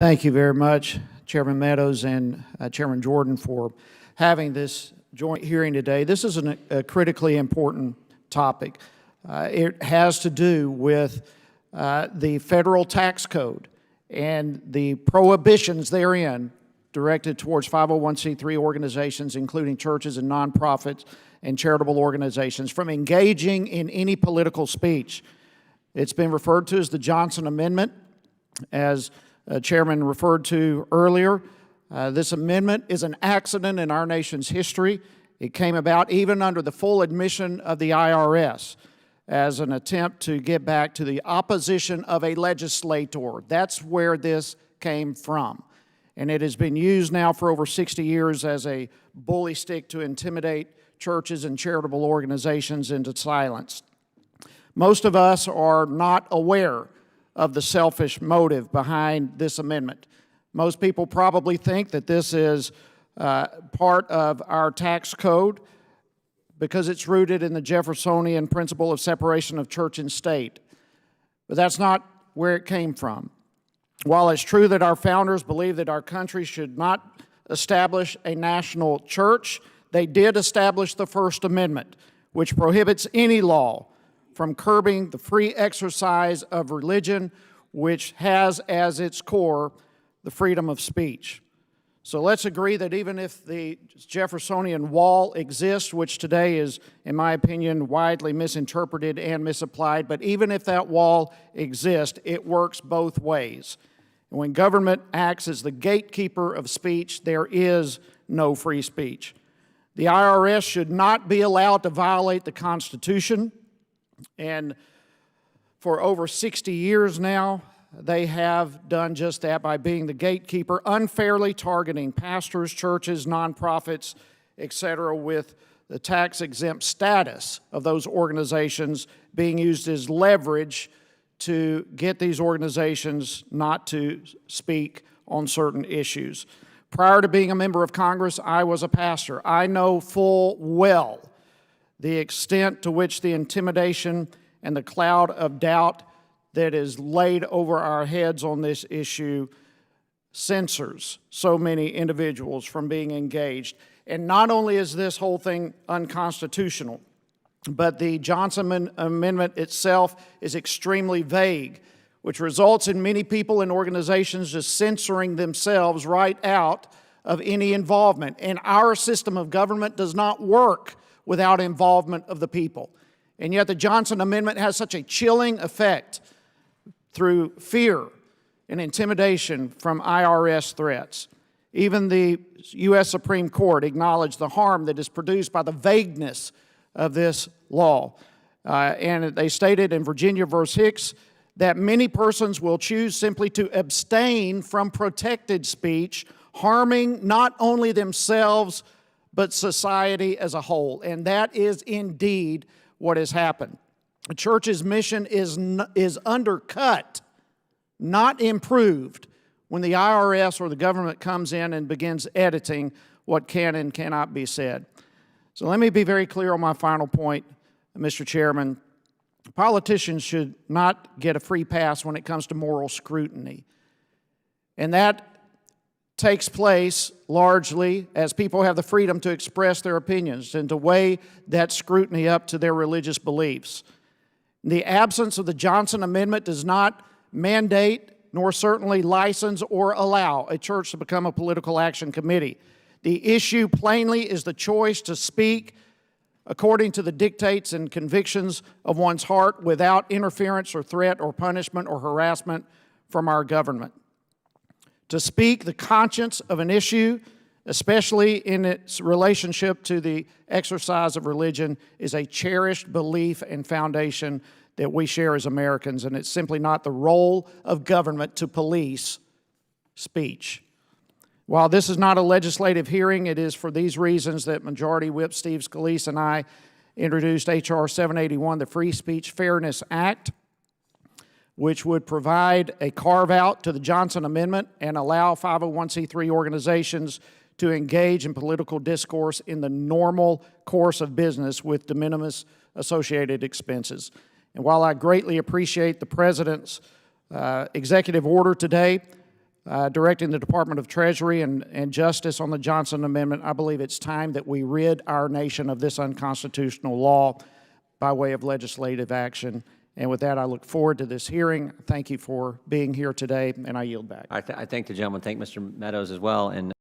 Thank you very much, Chairman Meadows and Chairman Jordan, for having this joint hearing today. This is a critically important topic. It has to do with the federal tax code and the prohibitions therein directed towards 501c3 organizations, including churches and nonprofits and charitable organizations, from engaging in any political speech. It's been referred to as the Johnson Amendment, as Chairman referred to earlier. This amendment is an accident in our nation's history. It came about even under the full admission of the IRS as an attempt to get back to the opposition of a legislator. That's where this came from. And it has been used now for over 60 years as a bully stick to intimidate churches and charitable organizations into silence. Most of us are not aware of the selfish motive behind this amendment. Most people probably think that this is part of our tax code because it's rooted in the Jeffersonian principle of separation of church and state. But that's not where it came from. While it's true that our founders believed that our country should not establish a national church, they did establish the First Amendment, which prohibits any law from curbing the free exercise of religion, which has as its core the freedom of speech. So let's agree that even if the Jeffersonian wall exists, which today is, in my opinion, widely misinterpreted and misapplied, but even if that wall exists, it works both ways. And when government acts as the gatekeeper of speech, there is no free speech. The IRS should not be allowed to violate the Constitution. And for over 60 years now, they have done just that by being the gatekeeper, unfairly targeting pastors, churches, nonprofits, etc., with the tax-exempt status of those organizations being used as leverage to get these organizations not to speak on certain issues. Prior to being a member of Congress, I was a pastor. I know full well the extent to which the intimidation and the cloud of doubt that is laid over our heads on this issue censors so many individuals from being engaged. And not only is this whole thing unconstitutional, but the Johnson Amendment itself is extremely vague, which results in many people and organizations just censoring themselves right out of any involvement. And our system of government does not work without involvement of the people. And yet the Johnson Amendment has such a chilling effect through fear and intimidation from IRS threats. Even the U.S. Supreme Court acknowledged the harm that is produced by the vagueness of this law. And they stated in Virginia v. Hice that many persons will choose simply to abstain from protected speech, harming not only themselves, but society as a whole. And that is indeed what has happened. The church's mission is undercut, not improved, when the IRS or the government comes in and begins editing what can and cannot be said. So let me be very clear on my final point, Mr. Chairman. Politicians should not get a free pass when it comes to moral scrutiny. And that takes place largely as people have the freedom to express their opinions and to weigh that scrutiny up to their religious beliefs. The absence of the Johnson Amendment does not mandate nor certainly license or allow a church to become a political action committee. The issue plainly is the choice to speak according to the dictates and convictions of one's heart without interference or threat or punishment or harassment from our government. To speak the conscience of an issue, especially in its relationship to the exercise of religion, is a cherished belief and foundation that we share as Americans, and it's simply not the role of government to police speech. While this is not a legislative hearing, it is for these reasons that Majority Whip Steve Scalise and I introduced H.R. 781, the Free Speech Fairness Act, which would provide a carve-out to the Johnson Amendment and allow 501c3 organizations to engage in political discourse in the normal course of business with de minimis associated expenses. And while I greatly appreciate the President's executive order today, directing the Department of Treasury and Justice on the Johnson Amendment, I believe it's time that we rid our nation of this unconstitutional law by way of legislative action. And with that, I look forward to this hearing. Thank you for being here today, and I yield back. I thank the gentleman. Thank Mr. Meadows as well. And